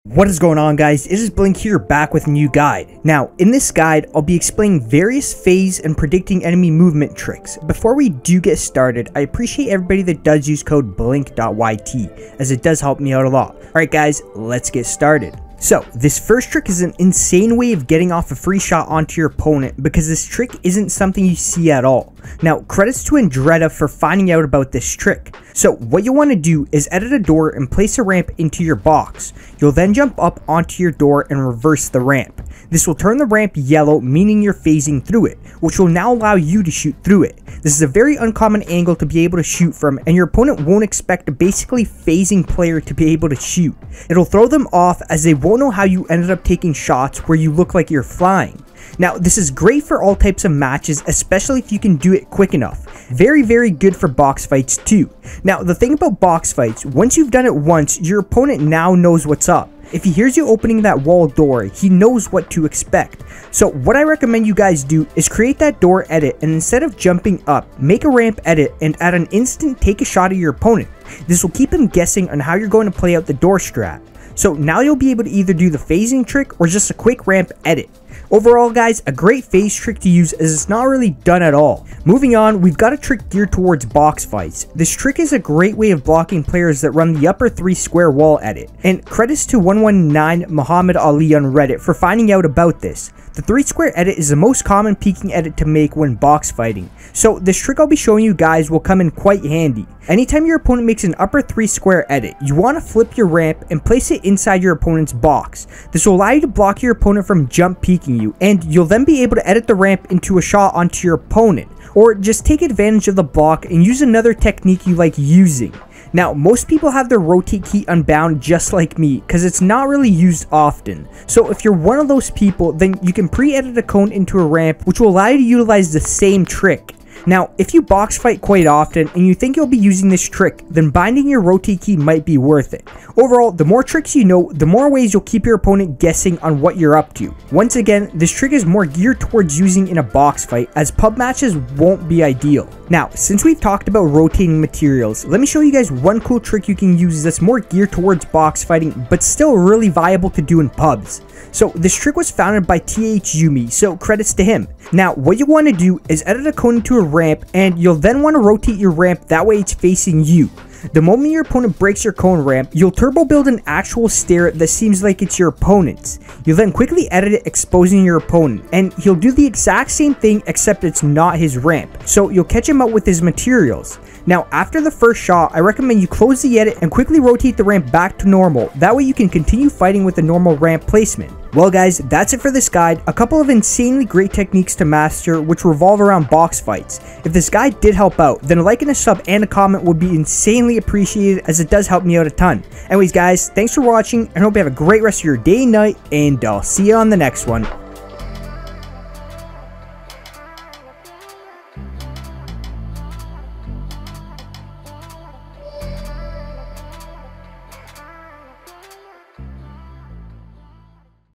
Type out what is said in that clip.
What is going on, guys? It is Blink here, back with a new guide. Now, in this guide, I'll be explaining various phase and predicting enemy movement tricks. Before we do get started, I appreciate everybody that does use code Blink.YT, as it does help me out a lot. Alright guys, let's get started. So, this first trick is an insane way of getting off a free shot onto your opponent, because this trick isn't something you see at all. Now, credits to Andretta for finding out about this trick. So, what you'll want to do is edit a door and place a ramp into your box. You'll then jump up onto your door and reverse the ramp. This will turn the ramp yellow, meaning you're phasing through it, which will now allow you to shoot through it. This is a very uncommon angle to be able to shoot from, and your opponent won't expect a basically phasing player to be able to shoot. It'll throw them off, as they won't know how you ended up taking shots where you look like you're flying. Now, this is great for all types of matches, especially if you can do it quick enough. Very good for box fights too. Now, the thing about box fights, once you've done it once, your opponent now knows what's up. If he hears you opening that wall door, he knows what to expect. So what I recommend you guys do is create that door edit, and instead of jumping up, make a ramp edit and at an instant take a shot at your opponent. This will keep him guessing on how you're going to play out the door strat. So now you'll be able to either do the phasing trick or just a quick ramp edit. Overall, guys, a great phase trick to use, as it's not really done at all. Moving on, we've got a trick geared towards box fights. This trick is a great way of blocking players that run the upper 3 square wall edit, and credits to 119 Muhammad Ali on Reddit for finding out about this. The 3 square edit is the most common peeking edit to make when box fighting, so this trick I'll be showing you guys will come in quite handy. Anytime your opponent makes an upper 3 square edit, you want to flip your ramp and place it inside your opponent's box. This will allow you to block your opponent from jump peeking you, and you'll then be able to edit the ramp into a shot onto your opponent, or just take advantage of the block and use another technique you like using. Now, most people have their rotate key unbound just like me, because it's not really used often. So if you're one of those people, then you can pre-edit a cone into a ramp, which will allow you to utilize the same trick. Now, if you box fight quite often and you think you'll be using this trick, then binding your rotate key might be worth it. Overall, the more tricks you know, the more ways you'll keep your opponent guessing on what you're up to. Once again, this trick is more geared towards using in a box fight, as pub matches won't be ideal. Now, since we've talked about rotating materials, let me show you guys one cool trick you can use that's more geared towards box fighting, but still really viable to do in pubs. So this trick was founded by TH Yumi, so credits to him. Now, what you want to do is edit a cone into a ramp, and you'll then want to rotate your ramp, that way it's facing you. The moment your opponent breaks your cone ramp, you'll turbo build an actual stair that seems like it's your opponent's. You'll then quickly edit it, exposing your opponent, and he'll do the exact same thing except it's not his ramp, so you'll catch him out with his materials. Now, after the first shot, I recommend you close the edit and quickly rotate the ramp back to normal, that way you can continue fighting with the normal ramp placement. Well guys, that's it for this guide. A couple of insanely great techniques to master which revolve around box fights. If this guide did help out, then a like and a sub and a comment would be insanely appreciated, as it does help me out a ton. Anyways guys, thanks for watching, and I hope you have a great rest of your day and night, and I'll see you on the next one.